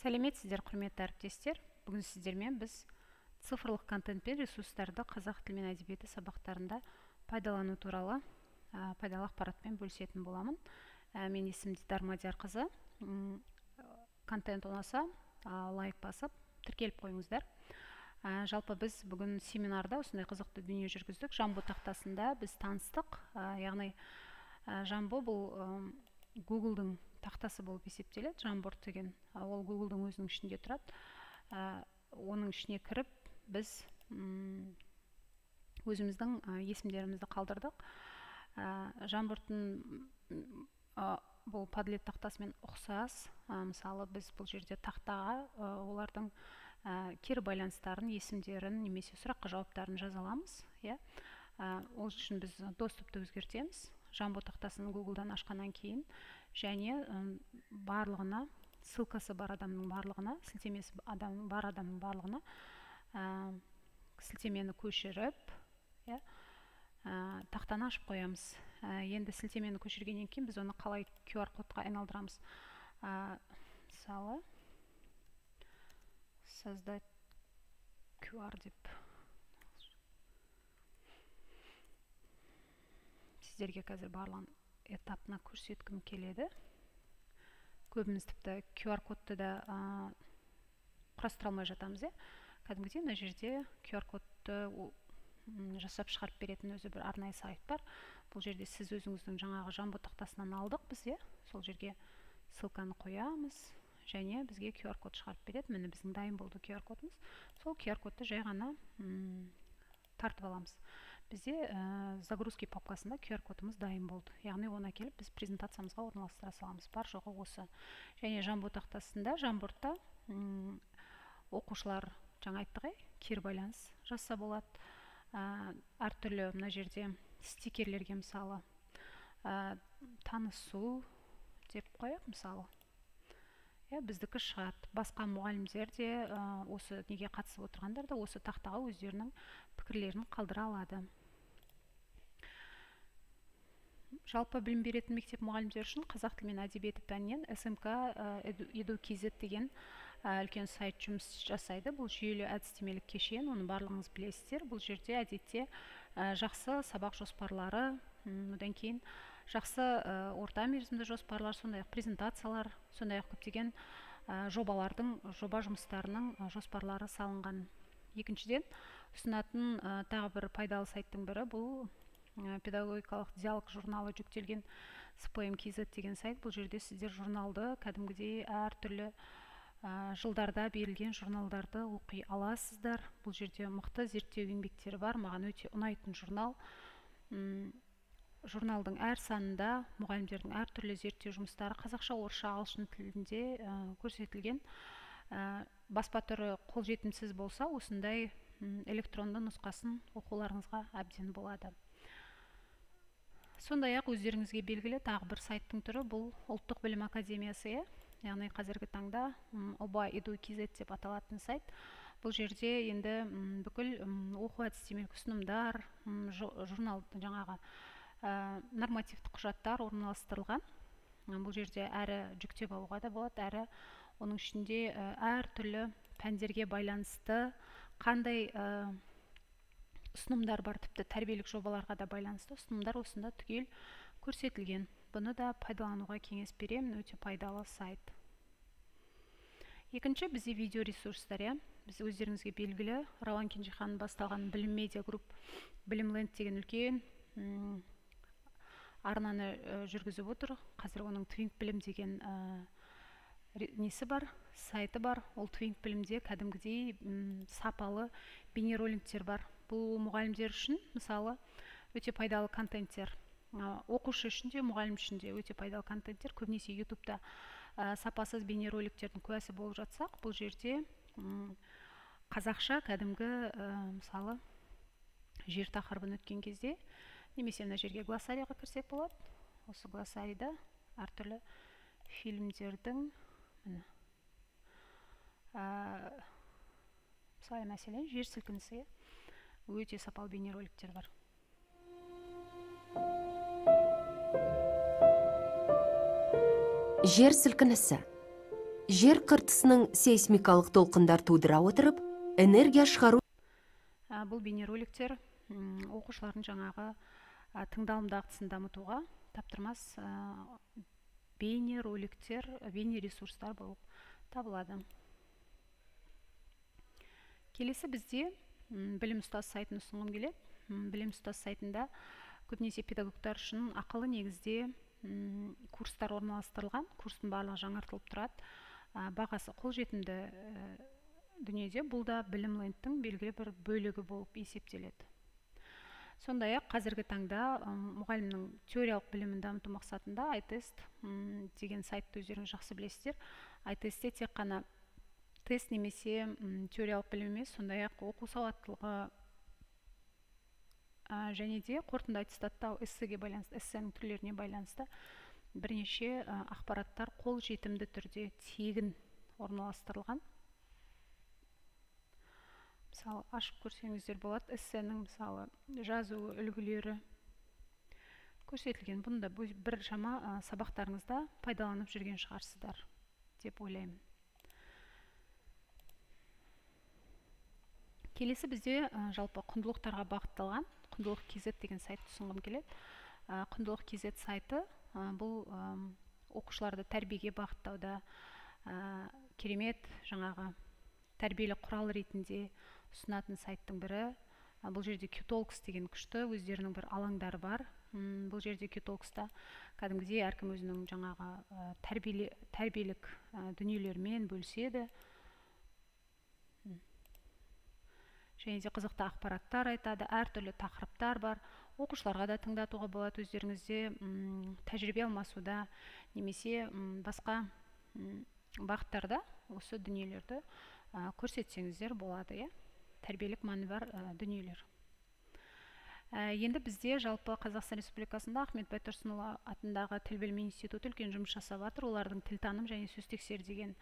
Сәлеметсіздер, құрметті әріптестер. Бүгін сіздермен біз цифрлық контент пен ресурстарды қазақ тілі мен әдебиеті сабақтарында пайдалану туралы пайдалы ақпаратпен бөлісетін боламын. Мен есімім Дидар Мадиарқызы. Контент ұнаса, лайк басып, тіркеліп қойыңыздар. Жалпы біз бүгін семинарда осындай қызықты дүние жүргіздік. Жамбо тақтасында біз таныстық. Яғни Жамбо бұл Google-дың тақтасы болып есептеледі. Jamboard деген ол Google-дың өзінің ішінде тұрады. Оның ішіне кіріп біз өзіміздің есімдерімізді қалдырдық. Jamboard'тың бұл Padlet тақтасымен ұқсас. Мысалы біз бұл жерде тақтаға олардың кері байланыстарын, есімдерін немесе сұраққа жауаптарын жаза аламыз. Ол үшін біз доступты өзгертеміз. Жамбо тақтасын Google-дан ашқаннан кейін және барлығына, ссылкасы бар адамның барлығына, сілтемесі бар адамның барлығына сілтемені көшіріп, тақтаны ашып қоямыз. Енді сілтемені көшіргеннен кейін біз оны қалай QR кодқа айналдырамыз. Мысалы, создать QR деп сіздерге қазір барлығын этапына көрсеткім келеді. Көбіміз тіпті QR кодты да құрастыра алмай жатамыз. Кәдімгідей мына жерде QR кодты жасап шығарып беретін өзі бір арнайы сайт бар. Бұл жерде сіз өзіңіздің жаңағы Жамбо тақтасынан алдық біз. Сол жерге ссылканы қоямыз және бізге QR код шығарып береді. Міне біздің дайын болды QR кодымыз. Сол QR кодты жай ғана тартып аламыз. Бізде загрузки папкасында QR кодымыз дайын болды. Яғни оны әкеліп біз презентациямызға орналастыра саламыз. Бар жоғы осы. Және Жамбо тақтасында, Jamboard'та оқушылар жаңа айттық, кері байланыс жазса болады. Әртүрлі мына жерде стикерлерге мысалы танысу деп қояйық мысалы. Біздікі шығады. Басқа мұғалімдер де осы неге қатысып отырғандар да осы тақтаға өздерінің пікірлерін қалдыра алады. Жалпы білім беретін мектеп мұғалімдер үшін қазақ тілі мен әдебиеті пәнінен СМК Edu.kz деген үлкен сайт жұмыс жасайды. Бұл жүйелі әдістемелік кешен, оны барлығыңыз білесіздер. Бұл жерде әдетте жақсы сабақ жоспарлары, одан кейін жақсы орта мерзімді жоспарлар, сондай-ақ презентациялар, сондай-ақ көптеген жоба жұмыстарының жоспарлары салынған. Екіншіден, ұсынатын тағы бір пайдалы сайттың бірі бұл педагогикалық диалог журналы жүктелген SPM.kz деген сайт. Бұл жерде сіздер журналды кәдімгідей әртүрлі жылдарда берілген журналдарды оқи аласыздар. Бұл жерде мықты зерттеу еңбектері бар. Маған өте ұнайтын журнал. Журналдың әр санында мұғалімдердің әртүрлі зерттеу жұмыстары қазақша, орысша, ағылшын тілінде көрсетілген. Баспа түрі қолжетімсіз болса, осындай электронды нұсқасын оқуларыңызға әбден болады. Сондай-ақ өздеріңізге белгілі тағы бір сайттың түрі бұл Ұлттық білім академиясы. Яғни қазіргі таңда ОБА Edu.kz деп аталатын сайт. Бұл жерде енді бүкіл оқу әдістемелік ұсынымдар, журнал жаңағы нормативті құжаттар орналастырылған. Бұл жерде әрі жүктеп алуға да болады, әрі оның ішінде әр түрлі пәндерге байланысты қандай ұсынымдар бар, тіпті тәрбиелік жобаларға да байланысты ұсынымдар осында түгел көрсетілген. Бұны да пайдалануға кеңес беремін, өте пайдалы сайт. Екінші, бізде видео ресурстар. Біз өздеріңізге белгілі Рауан Кенжеханның басталған Білім Медиа Групп, Білімленд деген үлкен арнаны жүргізіп отыр. Қазір оның Twink білім деген несі бар, сайты бар. Ол Twink білімде кәдімгідей сапалы бейнероликтер бар. Бұл мұғалімдер үшін, мысалы, өте пайдалы контенттер. Оқушы үшін де, мұғалім үшін де өте пайдалы контенттер. Көбінесе YouTube-та сапасыз бейнероликтердің куәсі болып жатсақ, бұл жерде қазақша кәдімгі, мысалы, жер тақырыбын өткен кезде немесе мына жерге глоссарияға кірсек болады. Осы глоссарийда әртүрлі фильмдердің мысалы, мәселен, жер сілкінісі өте сапалы бейнероликтер бар. Жер сілкінісі жер қыртысының сейсмикалық толқындар тудыра отырып, энергия шығару. Бұл бейнероликтер оқушылардың жаңағы тыңдалым дағдысын дамытуға таптырмас бейнероликтер, бейнересурстар болып табылады. Келесі бізде білім ұстаз сайтын ұсынғым келеді. Білім ұстаз сайтында көбінесе педагогтар үшін ақылы негізде курстар орналастырылған. Курстың барлығы жаңартылып тұрады. Бағасы қолжетімді дүниеде. Бұл да білім ленттің белгілі бір бөлігі болып есептеледі. Сондай-ақ қазіргі таңда мұғалімнің теориялық білімін дамыту мақсатында iTest деген сайтты өздеріңіз жақсы білесіздер. iTestте тек қана тест немесе теориялық білім емес, сондай-ақ оқу сауаттылығы және де қорытынды аттестаттау эссеге байланысты, эссенің түрлеріне байланысты бірнеше ақпараттар қолжетімді түрде тегін орналастырылған. Мысалы, ашып көрсеңіздер болады, эссенің мысалы жазу үлгілері көрсетілген. Бұнда бір шама сабақтарыңызда пайдаланып жүрген шығарсыздар деп ойлаймын. Келесі бізде жалпы құндылықтарға бағытталған құндылық KZ деген сайтты ұсынғым келеді. Құндылық KZ сайты бұл оқушыларды тәрбиеге бағыттауда керемет жаңағы тәрбиелік құрал ретінде ұсынатын сайттың бірі. Бұл жерде Qtalks деген күшті өздерінің бір алаңдары бар. Бұл жерде Qtalks'та кәдімгідей әркім өзінің жаңағы тәрбиелік дүниелермен бөліседі. Және де қызықты ақпараттар айтады, әртүрлі тақырыптар бар. Оқушыларға да тыңдатуға болады, өздеріңізде тәжірибе алмасуда немесе басқа бағыттарда осы дүниелерді көрсетсеңіздер болады. Тәрбиелік мәні бар дүниелер. Енді бізде жалпы Қазақстан Республикасында Ахмет Байтұрсынұлы атындағы тіл білімі институты үлкен жұмыс жасап жатыр. Олардың тілтаным және сөз тексер деген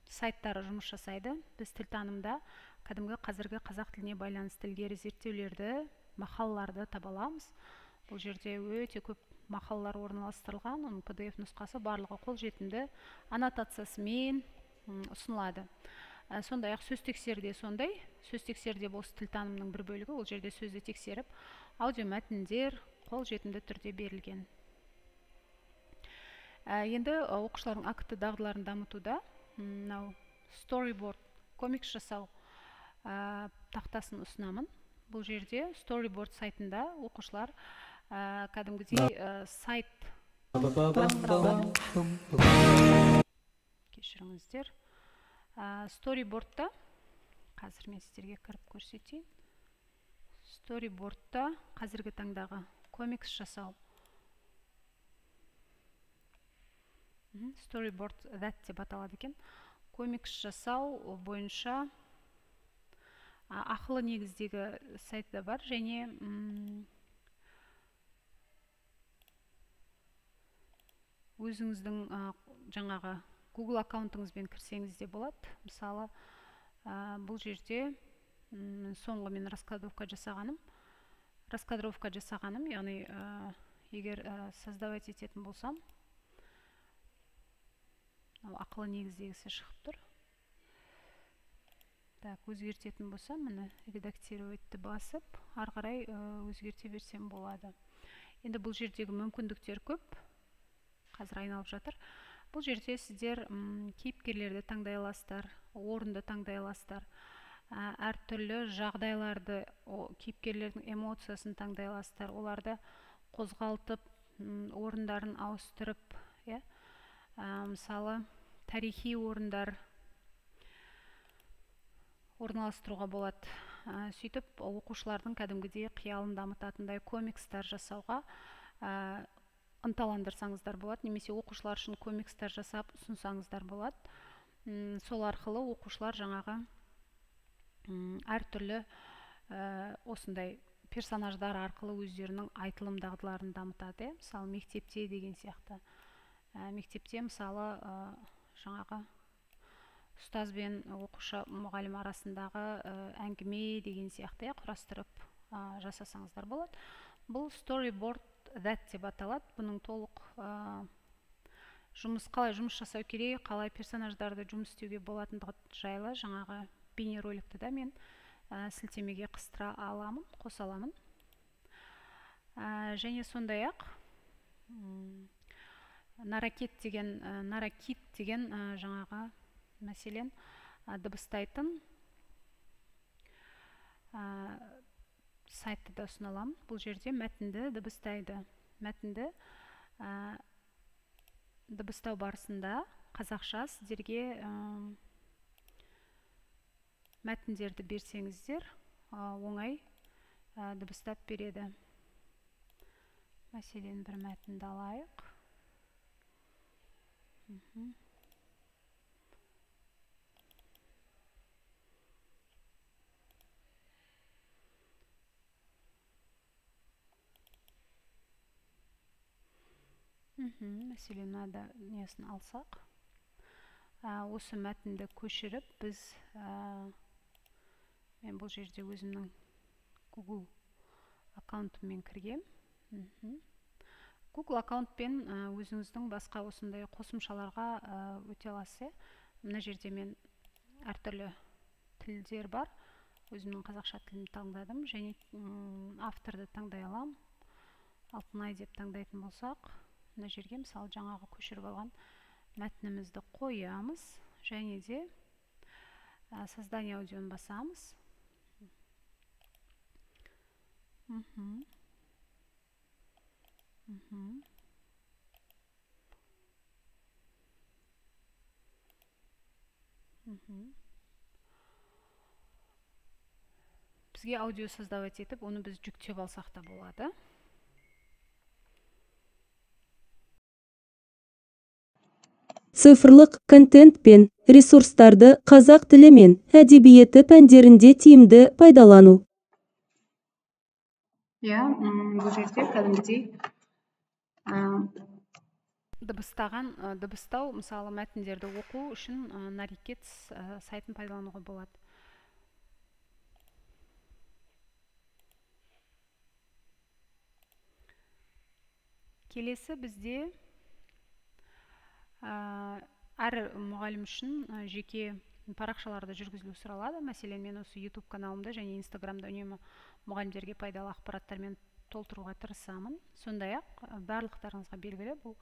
сайттары жұмыс жасайды. Біз тілтанымда кәдімгі қазіргі қазақ тіліне байланысты ілгері зерттеулерді, мақалаларды таба аламыз. Бұл жерде өте көп мақалалар орналастырылған, оның PDF нұсқасы барлығы қолжетімді аннотациясымен ұсынылады. Сондай-ақ сөз тексерде сондай. Сөз тексерде осы тілтанымның бір бөлігі, ол жерде сөзді тексеріп, аудиомәтіндер қолжетімді түрде берілген. Енді оқушылардың акты дағдыларын дамытуда storyboard, комикс жасау тақтасын ұсынамын. Бұл жерде storyboard сайтында оқушылар кәдімгідей сайт кешіріңіздер. Storyboardта қазір мен сіздерге кіріп көрсетейін. Storyboardта қазіргі таңдағы комикс жасау. Storyboard that деп аталады екен. Комикс жасау бойынша ақылы негіздегі сайтта бар және өзіңіздің жаңағы Google аккаунтыңызбен кірсеңіз де болады. Мысалы, бұл жерде соңғы мен раскадровка жасағаным, яғни егер создавать ететін болсам, ақылы негіздегісі шығып тұр. Так, өзгертетін болсам, мұны редактировайтты басып, ары қарай өзгерте берсем болады. Енді бұл жердегі мүмкіндіктер көп. Қазір айналып жатыр. Бұл жерде сіздер кейіпкерлерді таңдай аласыздар, орынды таңдай аласыздар, әртүрлі жағдайларды, кейіпкерлердің эмоциясын таңдай аласыздар, оларды қозғалтып, орындарын ауыстырып, мысалы, тарихи орындар орналастыруға болады. Сөйтіп, оқушылардың кәдімгідей қиялын дамытатындай комикстар жасауға ынталандырсаңыздар болады, немесе оқушылар үшін комикстар жасап ұсынсаңыздар болады. Сол арқылы оқушылар жаңағы әртүрлі осындай персонаждар арқылы өздерінің айтылым дағдыларын дамытады. Мысалы, мектепте деген сияқты. Мектепте мысалы жаңағы ұстаз бен оқушы мұғалім арасындағы әңгіме деген сияқты құрастырып жасасаңыздар болады. Бұл storyboard that деп аталады. Бұның толық қалай жұмыс жасау керек, қалай персонаждарды жұмыс істеуге болатындығы жайлы жаңағы бейнероликті да мен сілтемеге қоса аламын. Және сондай-ақ наракит деген жаңағы мәселен дыбыстайтын сайтты да ұсыналамын. Бұл жерде мәтінді дыбыстайды. Мәтінді дыбыстау барысында қазақша сіздерге мәтіндерді берсеңіздер оңай дыбыстап береді. Мәселен, бір мәтінді алайық. Мәселен, мынада несін алсақ, осы мәтінді көшіріп біз мен бұл жерде өзімнің Google аккаунтыммен кіргем. Google аккаунтпен өзіңіздің басқа осындай қосымшаларға өте аласыз. Мына жерде мен әртүрлі тілдер бар. Өзімнің қазақша тілін таңдадым және авторды таңдай алам. Алтынай деп таңдайтын болсақ, мына жерге мысалы жаңағы көшіріп алған мәтінімізді қоямыз және де создание аудионы басамыз. Бізге аудио создавать етіп, оны біз жүктеп алсақ та болады. Цифрлық контент пен ресурстарды қазақ тілі мен әдебиеті пәндерінде тиімді пайдалану. Бұл жерде кәдімгідей дыбыстау, мысалы мәтіндерді оқу үшін наракит сайтын пайдалануға болады. Келесі бізде әр мұғалім үшін жеке парақшаларда жүргізілу сұралады. Мәселен, мен осы YouTube каналымда және Instagramда үнемі мұғалімдерге пайдалы ақпараттармен толтыруға тырысамын. Сондай-ақ барлықтарыңызға белгілі, бұл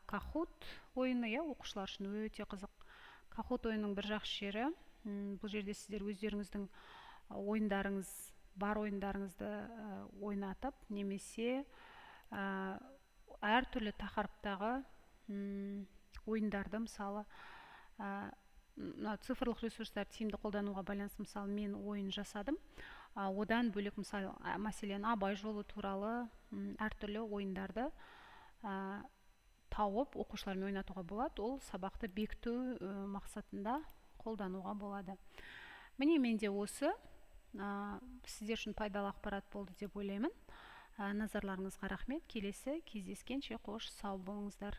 Kahoot ойыны, оқушылар үшін өте қызық. Kahoot ойынның бір жақсы жері, бұл жерде сіздер өздеріңіздің ойындарыңызды ойнатып, немесе әртүрлі тақырыптағы ойындарды, мысалы цифрлық ресурстар тиімді қолдануға байланысты, мысалы мен ойын жасадым. Одан бөлек, мәселен, Абай жолы туралы әртүрлі ойындарды тауып оқушылармен ойнатуға болады. Ол сабақты бекіту мақсатында қолдануға болады. Міне, менде осы сіздер үшін пайдалы ақпарат болды деп ойлаймын. Назарларыңызға рахмет. Келесі кездескенше қош сау болыңыздар.